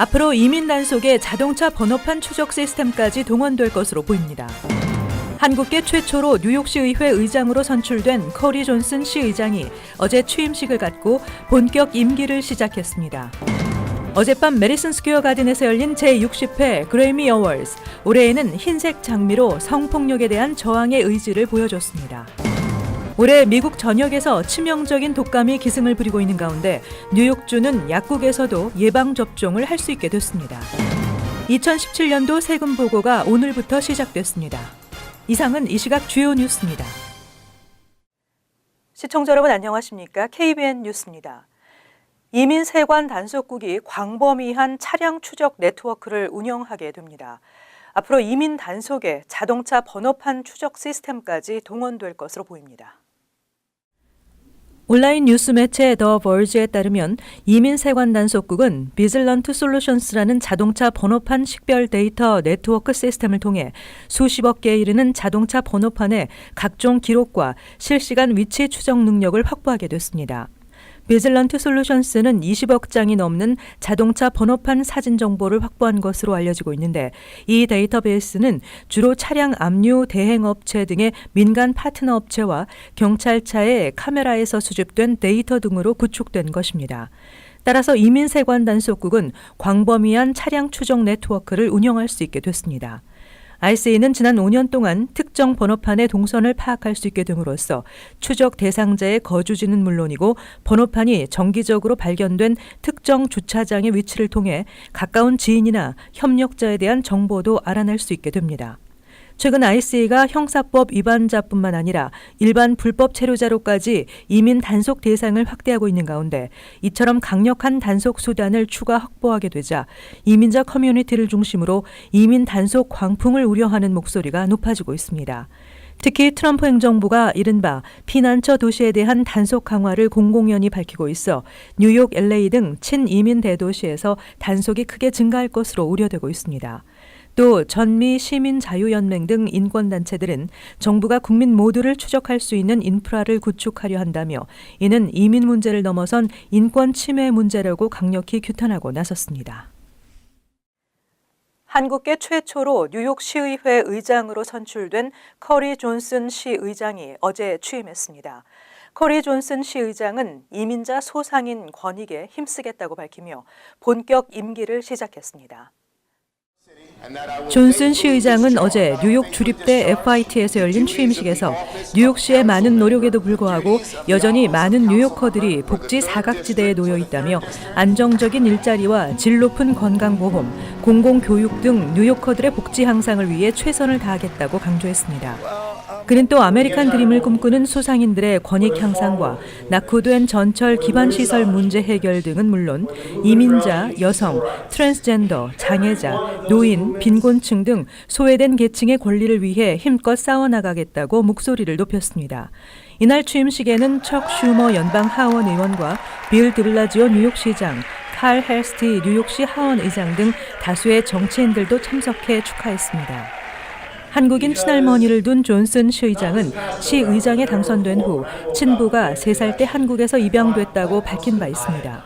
앞으로 이민 단속에 자동차 번호판 추적 시스템까지 동원될 것으로 보입니다. 한국계 최초로 뉴욕시 의회 의장으로 선출된 커리 존슨 시 의장이 어제 취임식을 갖고 본격 임기를 시작했습니다. 어젯밤 메디슨 스퀘어 가든에서 열린 제60회 그래미 어워즈, 올해에는 흰색 장미로 성폭력에 대한 저항의 의지를 보여줬습니다. 올해 미국 전역에서 치명적인 독감이 기승을 부리고 있는 가운데 뉴욕주는 약국에서도 예방접종을 할 수 있게 됐습니다. 2017년도 세금 보고가 오늘부터 시작됐습니다. 이상은 이 시각 주요 뉴스입니다. 시청자 여러분 안녕하십니까? KBN 뉴스입니다. 이민 세관 단속국이 광범위한 차량 추적 네트워크를 운영하게 됩니다. 앞으로 이민 단속에 자동차 번호판 추적 시스템까지 동원될 것으로 보입니다. 온라인 뉴스 매체 더 버지에 따르면 이민 세관 단속국은 비즐런트 솔루션스라는 자동차 번호판 식별 데이터 네트워크 시스템을 통해 수십억 개에 이르는 자동차 번호판의 각종 기록과 실시간 위치 추적 능력을 확보하게 됐습니다. 비즐런트 솔루션스는 20억 장이 넘는 자동차 번호판 사진 정보를 확보한 것으로 알려지고 있는데, 이 데이터베이스는 주로 차량 압류 대행업체 등의 민간 파트너 업체와 경찰차의 카메라에서 수집된 데이터 등으로 구축된 것입니다. 따라서 이민세관 단속국은 광범위한 차량 추적 네트워크를 운영할 수 있게 됐습니다. RCA는 지난 5년 동안 특정 번호판의 동선을 파악할 수 있게 됨으로써 추적 대상자의 거주지는 물론이고 번호판이 정기적으로 발견된 특정 주차장의 위치를 통해 가까운 지인이나 협력자에 대한 정보도 알아낼 수 있게 됩니다. 최근 RCA가 형사법 위반자뿐만 아니라 일반 불법 체류자로까지 이민 단속 대상을 확대하고 있는 가운데 이처럼 강력한 단속 수단을 추가 확보하게 되자 이민자 커뮤니티를 중심으로 이민 단속 광풍을 우려하는 목소리가 높아지고 있습니다. 특히 트럼프 행정부가 이른바 피난처 도시에 대한 단속 강화를 공공연히 밝히고 있어 뉴욕, LA 등 친이민 대도시에서 단속이 크게 증가할 것으로 우려되고 있습니다. 또 전미 시민자유연맹 등 인권단체들은 정부가 국민 모두를 추적할 수 있는 인프라를 구축하려 한다며 이는 이민 문제를 넘어선 인권 침해 문제라고 강력히 규탄하고 나섰습니다. 한국계 최초로 뉴욕 시의회 의장으로 선출된 커리 존슨 시 의장이 어제 취임했습니다. 커리 존슨 시 의장은 이민자 소상인 권익에 힘쓰겠다고 밝히며 본격 임기를 시작했습니다. 존슨 시 의장은 어제 뉴욕 주립대 FIT에서 열린 취임식에서 뉴욕시의 많은 노력에도 불구하고 여전히 많은 뉴요커들이 복지 사각지대에 놓여 있다며 안정적인 일자리와 질 높은 건강보험, 공공교육 등 뉴요커들의 복지 향상을 위해 최선을 다하겠다고 강조했습니다. 그는 또 아메리칸 드림을 꿈꾸는 소상인들의 권익 향상과 낙후된 전철 기반시설 문제 해결 등은 물론 이민자, 여성, 트랜스젠더, 장애자, 노인, 빈곤층 등 소외된 계층의 권리를 위해 힘껏 싸워나가겠다고 목소리를 높였습니다. 이날 취임식에는 척 슈머 연방 하원 의원과 빌 드블라지오 뉴욕시장, 칼 헬스티 뉴욕시 하원 의장 등 다수의 정치인들도 참석해 축하했습니다. 한국인 친할머니를 둔 존슨 시 의장은 시 의장에 당선된 후 친부가 3살 때 한국에서 입양됐다고 밝힌 바 있습니다.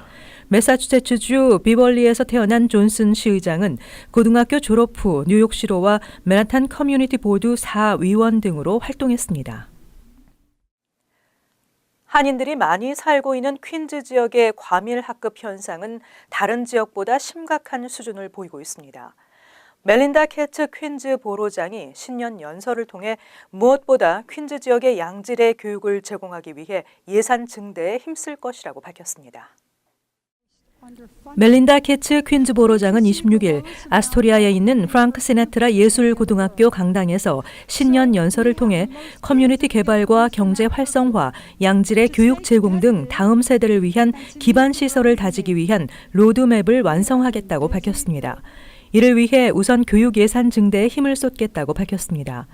매사추세츠주 비벌리에서 태어난 존슨 시 의장은 고등학교 졸업 후 뉴욕시로와 맨하탄 커뮤니티 보드 4위원 등으로 활동했습니다. 한인들이 많이 살고 있는 퀸즈 지역의 과밀 학급 현상은 다른 지역보다 심각한 수준을 보이고 있습니다. 멜린다 캐츠 퀸즈 보로장이 신년 연설을 통해 무엇보다 퀸즈 지역의 양질의 교육을 제공하기 위해 예산 증대에 힘쓸 것이라고 밝혔습니다. 멜린다 캐츠 퀸즈 보로장은 26일 아스토리아에 있는 프랑크 시나트라 예술고등학교 강당에서 신년 연설을 통해 커뮤니티 개발과 경제 활성화, 양질의 교육 제공 등 다음 세대를 위한 기반 시설을 다지기 위한 로드맵을 완성하겠다고 밝혔습니다. 이를 위해 우선 교육 예산 증대에 힘을 쏟겠다고 밝혔습니다.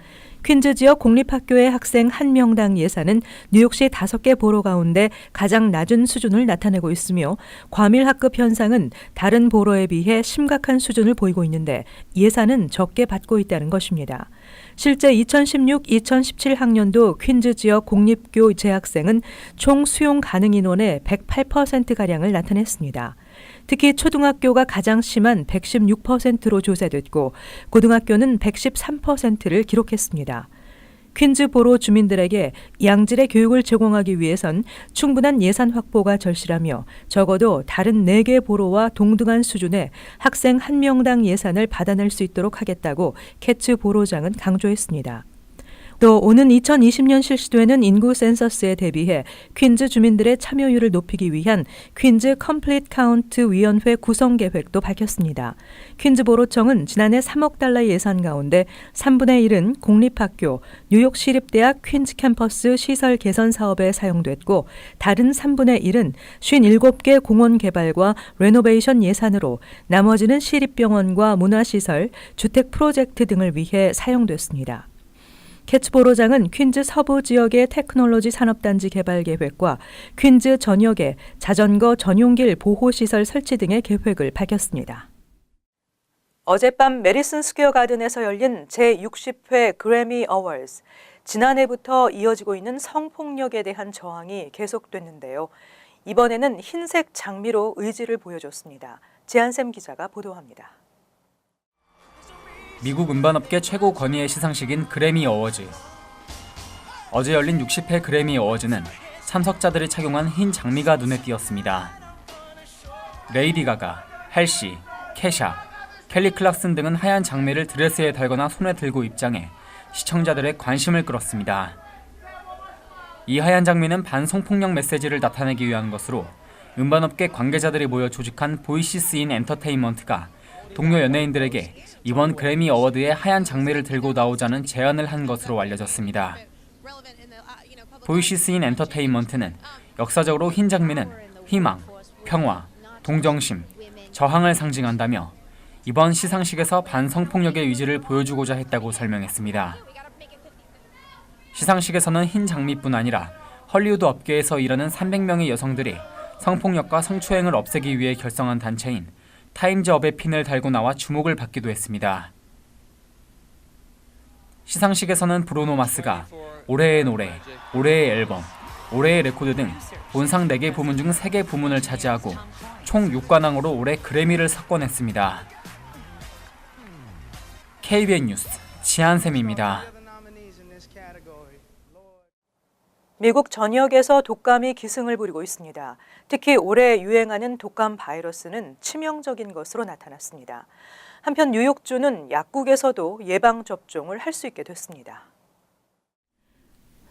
퀸즈 지역 공립학교의 학생 1명당 예산은 뉴욕시 5개 보로 가운데 가장 낮은 수준을 나타내고 있으며 과밀 학급 현상은 다른 보로에 비해 심각한 수준을 보이고 있는데 예산은 적게 받고 있다는 것입니다. 실제 2016-2017 학년도 퀸즈 지역 공립교 재학생은 총 수용 가능 인원의 108%가량을 나타냈습니다. 특히 초등학교가 가장 심한 116%로 조사됐고 고등학교는 113%를 기록했습니다. 퀸즈보로 주민들에게 양질의 교육을 제공하기 위해선 충분한 예산 확보가 절실하며 적어도 다른 4개 보로와 동등한 수준의 학생 1명당 예산을 받아낼 수 있도록 하겠다고 캐츠 보로장은 강조했습니다. 또 오는 2020년 실시되는 인구 센서스에 대비해 퀸즈 주민들의 참여율을 높이기 위한 퀸즈 컴플리트 카운트 위원회 구성 계획도 밝혔습니다. 퀸즈 보로청은 지난해 3억 달러 예산 가운데 3분의 1은 공립학교, 뉴욕 시립대학 퀸즈 캠퍼스 시설 개선 사업에 사용됐고 다른 3분의 1은 57개 공원 개발과 레노베이션 예산으로 나머지는 시립병원과 문화시설, 주택 프로젝트 등을 위해 사용됐습니다. 캐츠 보로장은 퀸즈 서부 지역의 테크놀로지 산업단지 개발 계획과 퀸즈 전역의 자전거 전용길 보호시설 설치 등의 계획을 밝혔습니다. 어젯밤 메디슨 스퀘어 가든에서 열린 제60회 그래미 어워즈. 지난해부터 이어지고 있는 성폭력에 대한 저항이 계속됐는데요. 이번에는 흰색 장미로 의지를 보여줬습니다. 지한샘 기자가 보도합니다. 미국 음반업계 최고 권위의 시상식인 그래미 어워즈. 어제 열린 60회 그래미 어워즈는 참석자들이 착용한 흰 장미가 눈에 띄었습니다. 레이디 가가, 할시, 캐샤, 켈리 클락슨 등은 하얀 장미를 드레스에 달거나 손에 들고 입장해 시청자들의 관심을 끌었습니다. 이 하얀 장미는 반성폭력 메시지를 나타내기 위한 것으로 음반업계 관계자들이 모여 조직한 보이시스 인 엔터테인먼트가 동료 연예인들에게 이번 그래미 어워드에 하얀 장미를 들고 나오자는 제안을 한 것으로 알려졌습니다. 보이시스 인 엔터테인먼트는 역사적으로 흰 장미는 희망, 평화, 동정심, 저항을 상징한다며 이번 시상식에서 반성폭력의 의지를 보여주고자 했다고 설명했습니다. 시상식에서는 흰 장미뿐 아니라 헐리우드 업계에서 일하는 300명의 여성들이 성폭력과 성추행을 없애기 위해 결성한 단체인 타임즈업의 핀을 달고 나와 주목을 받기도 했습니다. 시상식에서는 브루노 마스가 올해의 노래, 올해의 앨범, 올해의 레코드 등 본상 4개 부문 중 3개 부문을 차지하고 총 6관왕으로 올해 그래미를 석권했습니다. KBN 뉴스 지한샘입니다. 미국 전역에서 독감이 기승을 부리고 있습니다. 특히 올해 유행하는 독감 바이러스는 치명적인 것으로 나타났습니다. 한편 뉴욕주는 약국에서도 예방접종을 할 수 있게 됐습니다.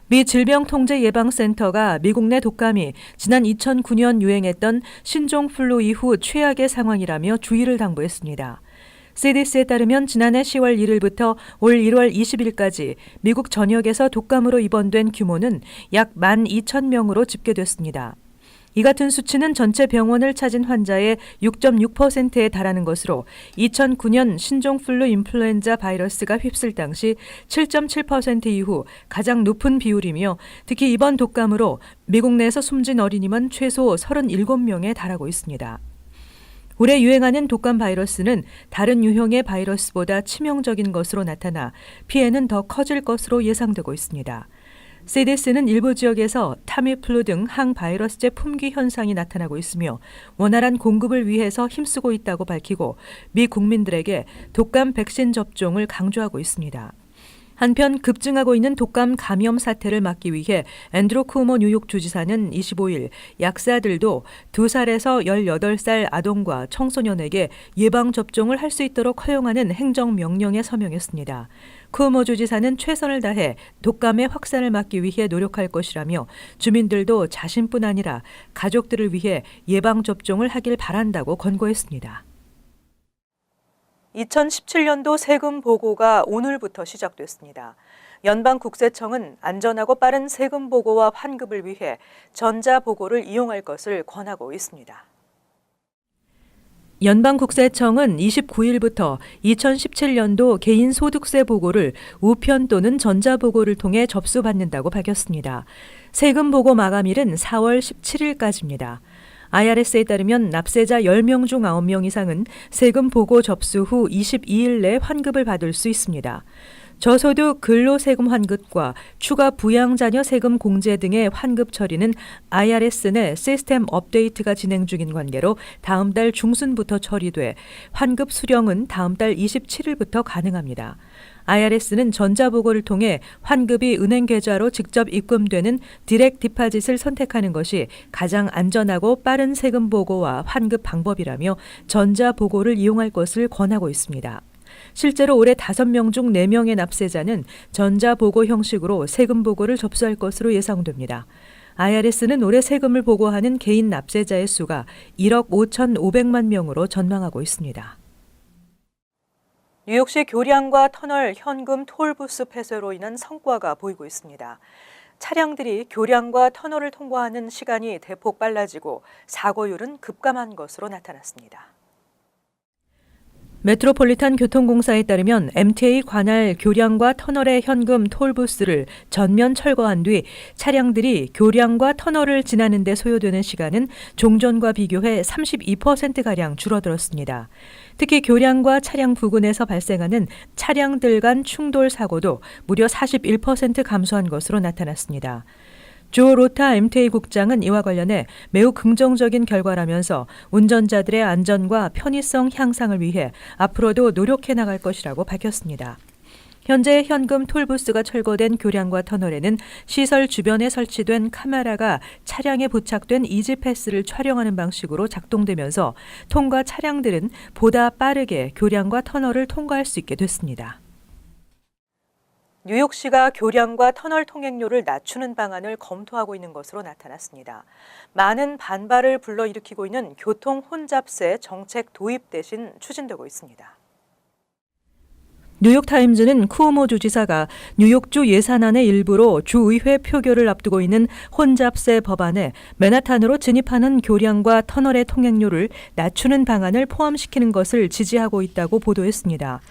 미 질병통제예방센터가 미국 내 독감이 지난 2009년 유행했던 신종플루 이후 최악의 상황이라며 주의를 당부했습니다. CDC에 따르면 지난해 10월 1일부터 올 1월 20일까지 미국 전역에서 독감으로 입원된 규모는 약 12,000명으로 집계됐습니다. 이 같은 수치는 전체 병원을 찾은 환자의 6.6%에 달하는 것으로 2009년 신종플루 인플루엔자 바이러스가 휩쓸 당시 7.7% 이후 가장 높은 비율이며 특히 이번 독감으로 미국 내에서 숨진 어린이만 최소 37명에 달하고 있습니다. 올해 유행하는 독감 바이러스는 다른 유형의 바이러스보다 치명적인 것으로 나타나 피해는 더 커질 것으로 예상되고 있습니다. CDC는 일부 지역에서 타미플루 등 항바이러스제 품귀 현상이 나타나고 있으며 원활한 공급을 위해서 힘쓰고 있다고 밝히고 미 국민들에게 독감 백신 접종을 강조하고 있습니다. 한편 급증하고 있는 독감 감염 사태를 막기 위해 앤드루 쿠오모 뉴욕 주지사는 25일 약사들도 2살에서 18살 아동과 청소년에게 예방접종을 할 수 있도록 허용하는 행정명령에 서명했습니다. 쿠오모 주지사는 최선을 다해 독감의 확산을 막기 위해 노력할 것이라며 주민들도 자신뿐 아니라 가족들을 위해 예방접종을 하길 바란다고 권고했습니다. 2017년도 세금 보고가 오늘부터 시작됐습니다. 연방국세청은 안전하고 빠른 세금 보고와 환급을 위해 전자보고를 이용할 것을 권하고 있습니다. 연방국세청은 29일부터 2017년도 개인소득세 보고를 우편 또는 전자보고를 통해 접수받는다고 밝혔습니다. 세금 보고 마감일은 4월 17일까지입니다. IRS에 따르면 납세자 10명 중 9명 이상은 세금 보고 접수 후 22일 내 환급을 받을 수 있습니다. 저소득 근로세금 환급과 추가 부양자녀 세금 공제 등의 환급 처리는 IRS 내 시스템 업데이트가 진행 중인 관계로 다음 달 중순부터 처리돼 환급 수령은 다음 달 27일부터 가능합니다. IRS는 전자보고를 통해 환급이 은행 계좌로 직접 입금되는 디렉트 디파짓을 선택하는 것이 가장 안전하고 빠른 세금 보고와 환급 방법이라며 전자보고를 이용할 것을 권하고 있습니다. 실제로 올해 5명 중 4명의 납세자는 전자보고 형식으로 세금 보고를 접수할 것으로 예상됩니다. IRS는 올해 세금을 보고하는 개인 납세자의 수가 1억 5,500만 명으로 전망하고 있습니다. 뉴욕시 교량과 터널 현금 톨부스 폐쇄로 인한 성과가 보이고 있습니다. 차량들이 교량과 터널을 통과하는 시간이 대폭 빨라지고 사고율은 급감한 것으로 나타났습니다. 메트로폴리탄 교통공사에 따르면 MTA 관할 교량과 터널의 현금 톨부스를 전면 철거한 뒤 차량들이 교량과 터널을 지나는 데 소요되는 시간은 종전과 비교해 32%가량 줄어들었습니다. 특히 교량과 차량 부근에서 발생하는 차량들 간 충돌 사고도 무려 41% 감소한 것으로 나타났습니다. 조 로타 MTA 국장은 이와 관련해 매우 긍정적인 결과라면서 운전자들의 안전과 편의성 향상을 위해 앞으로도 노력해 나갈 것이라고 밝혔습니다. 현재 현금 톨부스가 철거된 교량과 터널에는 시설 주변에 설치된 카메라가 차량에 부착된 이지패스를 촬영하는 방식으로 작동되면서 통과 차량들은 보다 빠르게 교량과 터널을 통과할 수 있게 됐습니다. 뉴욕시가 교량과 터널 통행료를 낮추는 방안을 검토하고 있는 것으로 나타났습니다. 많은 반발을 불러일으키고 있는 교통 혼잡세 정책 도입 대신 추진되고 있습니다. 뉴욕타임즈는 쿠오모 주지사가 뉴욕주 예산안의 일부로 주의회 표결을 앞두고 있는 혼잡세 법안에 맨하탄으로 진입하는 교량과 터널의 통행료를 낮추는 방안을 포함시키는 것을 지지하고 있다고 보도했습니다.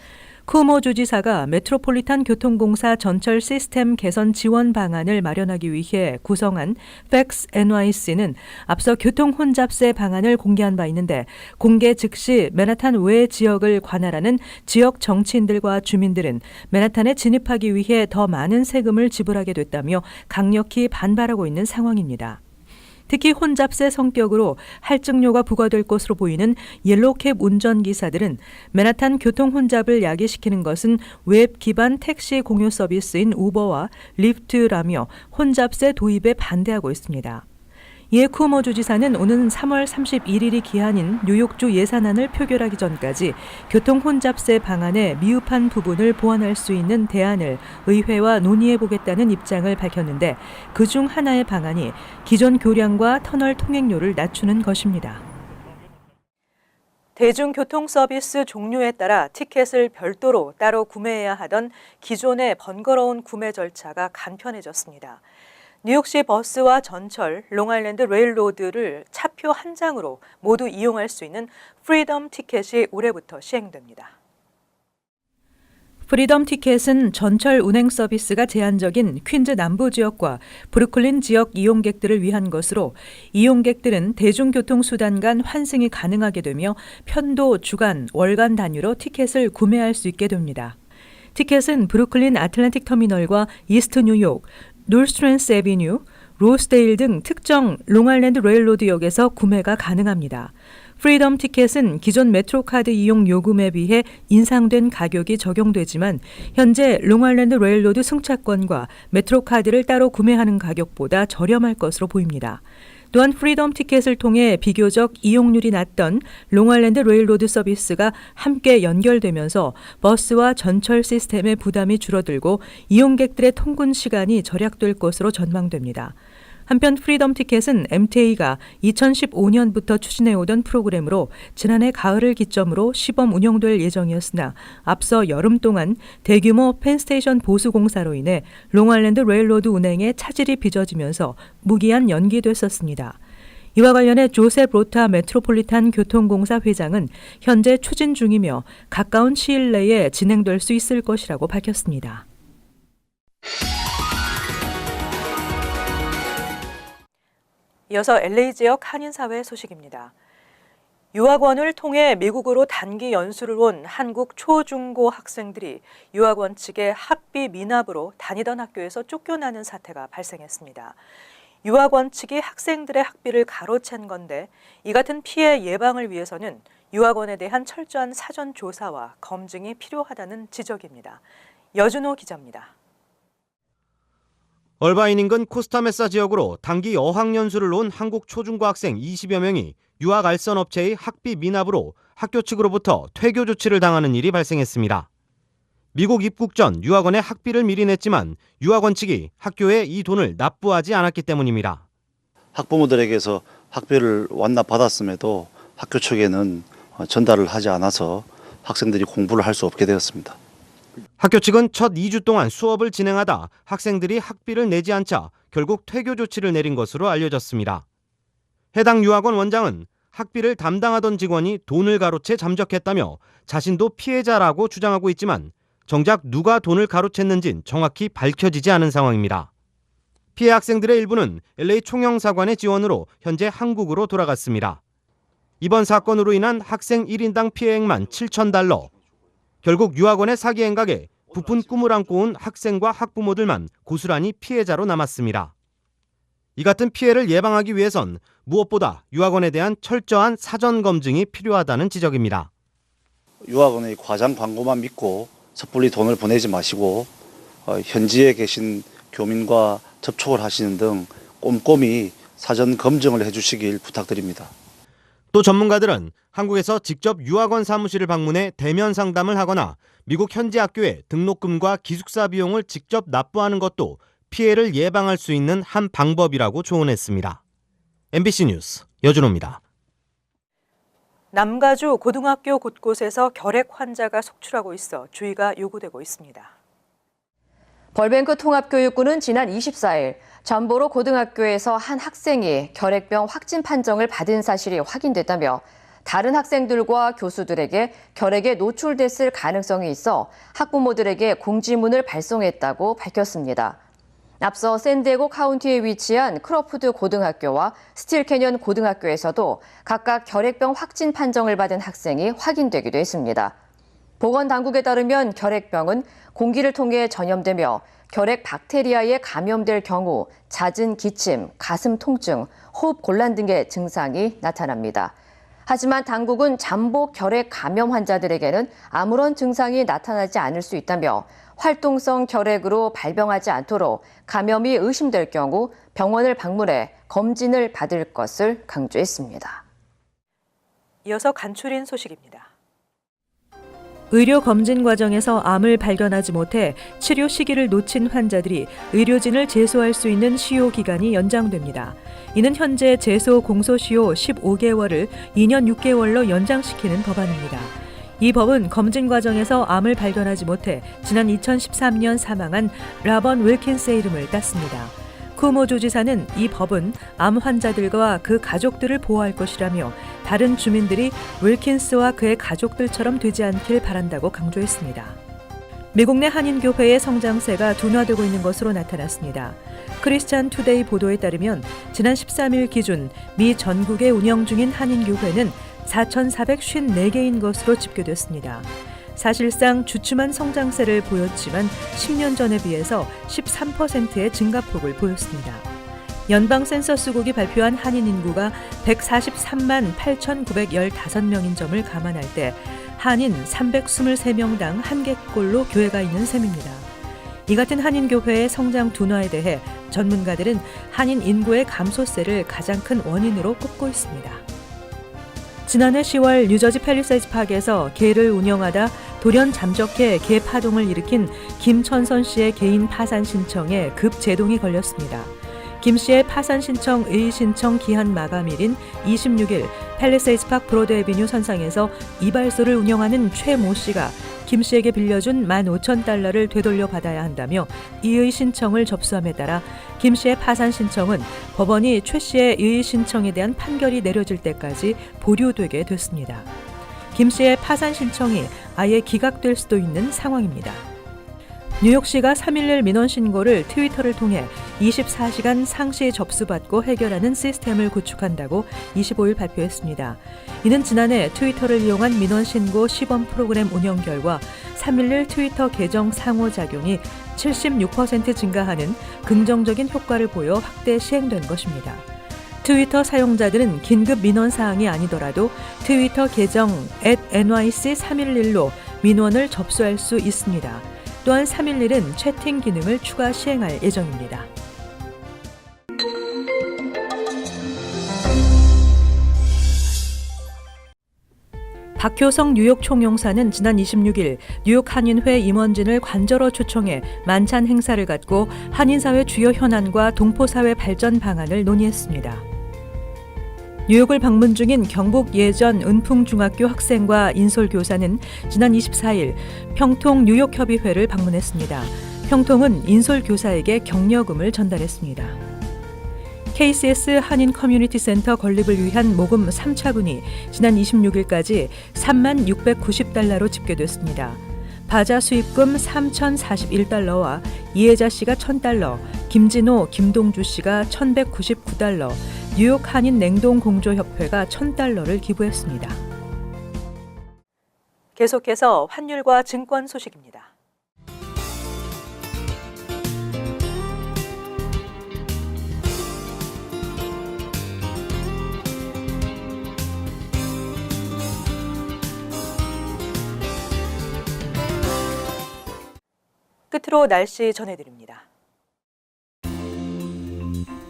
쿠오모 주지사가 메트로폴리탄 교통공사 전철 시스템 개선 지원 방안을 마련하기 위해 구성한 팩스 NYC는 앞서 교통 혼잡세 방안을 공개한 바 있는데 공개 즉시 맨하탄 외 지역을 관할하는 지역 정치인들과 주민들은 맨하탄에 진입하기 위해 더 많은 세금을 지불하게 됐다며 강력히 반발하고 있는 상황입니다. 특히 혼잡세 성격으로 할증료가 부과될 것으로 보이는 옐로우캡 운전기사들은 맨하탄 교통 혼잡을 야기시키는 것은 웹 기반 택시 공유 서비스인 우버와 리프트라며 혼잡세 도입에 반대하고 있습니다. 이에 쿠오모 주지사는 오는 3월 31일이 기한인 뉴욕주 예산안을 표결하기 전까지 교통 혼잡세 방안의 미흡한 부분을 보완할 수 있는 대안을 의회와 논의해보겠다는 입장을 밝혔는데 그중 하나의 방안이 기존 교량과 터널 통행료를 낮추는 것입니다. 대중교통 서비스 종류에 따라 티켓을 별도로 따로 구매해야 하던 기존의 번거로운 구매 절차가 간편해졌습니다. 뉴욕시 버스와 전철, 롱아일랜드 레일로드를 차표 한 장으로 모두 이용할 수 있는 프리덤 티켓이 올해부터 시행됩니다. 프리덤 티켓은 전철 운행 서비스가 제한적인 퀸즈 남부 지역과 브루클린 지역 이용객들을 위한 것으로 이용객들은 대중교통수단 간 환승이 가능하게 되며 편도, 주간, 월간 단위로 티켓을 구매할 수 있게 됩니다. 티켓은 브루클린 아틀랜틱 터미널과 이스트 뉴욕, 놀스트랜스 애비뉴, 로스데일 등 특정 롱아일랜드 레일로드역에서 구매가 가능합니다. 프리덤 티켓은 기존 메트로카드 이용 요금에 비해 인상된 가격이 적용되지만 현재 롱아일랜드 레일로드 승차권과 메트로카드를 따로 구매하는 가격보다 저렴할 것으로 보입니다. 또한 프리덤 티켓을 통해 비교적 이용률이 낮던 롱아일랜드 레일로드 서비스가 함께 연결되면서 버스와 전철 시스템의 부담이 줄어들고 이용객들의 통근 시간이 절약될 것으로 전망됩니다. 한편 프리덤 티켓은 MTA가 2015년부터 추진해오던 프로그램으로 지난해 가을을 기점으로 시범 운영될 예정이었으나 앞서 여름 동안 대규모 펜스테이션 보수 공사로 인해 롱아일랜드 레일로드 운행에 차질이 빚어지면서 무기한 연기됐었습니다. 이와 관련해 조셉 로타 메트로폴리탄 교통공사 회장은 현재 추진 중이며 가까운 시일 내에 진행될 수 있을 것이라고 밝혔습니다. 이어서 LA 지역 한인사회 소식입니다. 유학원을 통해 미국으로 단기 연수를 온 한국 초중고 학생들이 유학원 측의 학비 미납으로 다니던 학교에서 쫓겨나는 사태가 발생했습니다. 유학원 측이 학생들의 학비를 가로챈 건데 이 같은 피해 예방을 위해서는 유학원에 대한 철저한 사전 조사와 검증이 필요하다는 지적입니다. 여준호 기자입니다. 얼바인 인근 코스타메사 지역으로 단기 어학연수를 온 한국 초중고 학생 20여 명이 유학 알선 업체의 학비 미납으로 학교 측으로부터 퇴교 조치를 당하는 일이 발생했습니다. 미국 입국 전 유학원에 학비를 미리 냈지만 유학원 측이 학교에 이 돈을 납부하지 않았기 때문입니다. 학부모들에게서 학비를 완납받았음에도 학교 측에는 전달을 하지 않아서 학생들이 공부를 할 수 없게 되었습니다. 학교 측은 첫 2주 동안 수업을 진행하다 학생들이 학비를 내지 않자 결국 퇴교 조치를 내린 것으로 알려졌습니다. 해당 유학원 원장은 학비를 담당하던 직원이 돈을 가로채 잠적했다며 자신도 피해자라고 주장하고 있지만 정작 누가 돈을 가로챘는진 정확히 밝혀지지 않은 상황입니다. 피해 학생들의 일부는 LA 총영사관의 지원으로 현재 한국으로 돌아갔습니다. 이번 사건으로 인한 학생 1인당 피해액만 $7,000. 결국 유학원의 사기 행각에 부푼 꿈을 안고 온 학생과 학부모들만 고스란히 피해자로 남았습니다. 이 같은 피해를 예방하기 위해선 무엇보다 유학원에 대한 철저한 사전 검증이 필요하다는 지적입니다. 유학원의 과장 광고만 믿고 섣불리 돈을 보내지 마시고 현지에 계신 교민과 접촉을 하시는 등 꼼꼼히 사전 검증을 해주시길 부탁드립니다. 또 전문가들은 한국에서 직접 유학원 사무실을 방문해 대면 상담을 하거나 미국 현지 학교에 등록금과 기숙사 비용을 직접 납부하는 것도 피해를 예방할 수 있는 한 방법이라고 조언했습니다. MBC 뉴스 여준호입니다. 남가주 고등학교 곳곳에서 결핵 환자가 속출하고 있어 주의가 요구되고 있습니다. 벌뱅크 통합교육부는 지난 24일 전보로 고등학교에서 한 학생이 결핵병 확진 판정을 받은 사실이 확인됐다며 다른 학생들과 교수들에게 결핵에 노출됐을 가능성이 있어 학부모들에게 공지문을 발송했다고 밝혔습니다. 앞서 샌디에고 카운티에 위치한 크로푸드 고등학교와 스틸캐년 고등학교에서도 각각 결핵병 확진 판정을 받은 학생이 확인되기도 했습니다. 보건당국에 따르면 결핵병은 공기를 통해 전염되며 결핵 박테리아에 감염될 경우 잦은 기침, 가슴 통증, 호흡 곤란 등의 증상이 나타납니다. 하지만 당국은 잠복 결핵 감염 환자들에게는 아무런 증상이 나타나지 않을 수 있다며 활동성 결핵으로 발병하지 않도록 감염이 의심될 경우 병원을 방문해 검진을 받을 것을 강조했습니다. 이어서 간추린 소식입니다. 의료 검진 과정에서 암을 발견하지 못해 치료 시기를 놓친 환자들이 의료진을 제소할 수 있는 시효 기간이 연장됩니다. 이는 현재 제소 공소시효 15개월을 2년 6개월로 연장시키는 법안입니다. 이 법은 검진 과정에서 암을 발견하지 못해 지난 2013년 사망한 라번 윌킨스의 이름을 땄습니다. 쿠모 주지사는 이 법은 암 환자들과 그 가족들을 보호할 것이라며 다른 주민들이 윌킨스와 그의 가족들처럼 되지 않길 바란다고 강조했습니다. 미국 내 한인교회의 성장세가 둔화되고 있는 것으로 나타났습니다. 크리스찬 투데이 보도에 따르면 지난 13일 기준 미 전국에 운영 중인 한인교회는 4,454개인 것으로 집계됐습니다. 사실상 주춤한 성장세를 보였지만 10년 전에 비해서 13%의 증가폭을 보였습니다. 연방 센서스국이 발표한 한인 인구가 143만 8,915명인 점을 감안할 때 한인 323명당 1개꼴로 교회가 있는 셈입니다. 이 같은 한인교회의 성장 둔화에 대해 전문가들은 한인 인구의 감소세를 가장 큰 원인으로 꼽고 있습니다. 지난해 10월 뉴저지 팰리세이드 파크에서 개를 운영하다 돌연 잠적해 개 파동을 일으킨 김천선 씨의 개인 파산 신청에 급제동이 걸렸습니다. 김 씨의 파산 신청 의의 신청 기한 마감일인 26일 팰리세이드 파크 브로드 애비뉴 선상에서 이발소를 운영하는 최 모 씨가 김 씨에게 빌려준 $15,000를 되돌려 받아야 한다며 이의 신청을 접수함에 따라 김 씨의 파산 신청은 법원이 최 씨의 이의 신청에 대한 판결이 내려질 때까지 보류되게 됐습니다. 김 씨의 파산 신청이 아예 기각될 수도 있는 상황입니다. 뉴욕시가 3.11 민원 신고를 트위터를 통해 24시간 상시 접수받고 해결하는 시스템을 구축한다고 25일 발표했습니다. 이는 지난해 트위터를 이용한 민원 신고 시범 프로그램 운영 결과 3.11 트위터 계정 상호작용이 76% 증가하는 긍정적인 효과를 보여 확대 시행된 것입니다. 트위터 사용자들은 긴급 민원 사항이 아니더라도 트위터 계정 @nyc311로 민원을 접수할 수 있습니다. 또한 311은 채팅 기능을 추가 시행할 예정입니다. 박효성 뉴욕 총영사는 지난 26일 뉴욕 한인회 임원진을 관저로 초청해 만찬 행사를 갖고 한인사회 주요 현안과 동포사회 발전 방안을 논의했습니다. 뉴욕을 방문 중인 경북 예전 은풍중학교 학생과 인솔교사는 지난 24일 평통 뉴욕협의회를 방문했습니다. 평통은 인솔교사에게 격려금을 전달했습니다. KCS 한인 커뮤니티 센터 건립을 위한 모금 3차분이 지난 26일까지 3690달러로 집계됐습니다. 바자 수입금 3041달러와 이혜자 씨가 1000달러, 김진호, 김동주 씨가 1199달러, 뉴욕 한인 냉동공조협회가 1000달러를 기부했습니다. 계속해서 환율과 증권 소식입니다. 끝으로 날씨 전해드립니다.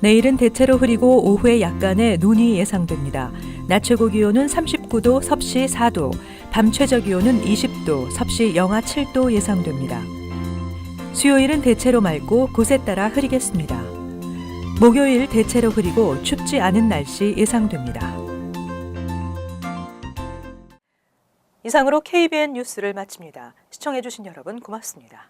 내일은 대체로 흐리고 오후에 약간의 눈이 예상됩니다. 낮 최고 기온은 39도, 섭씨 4도, 밤 최저 기온은 20도, 섭씨 영하 7도 예상됩니다. 수요일은 대체로 맑고 곳에 따라 흐리겠습니다. 목요일 대체로 흐리고 춥지 않은 날씨 예상됩니다. 이상으로 KBN 뉴스를 마칩니다. 시청해주신 여러분 고맙습니다.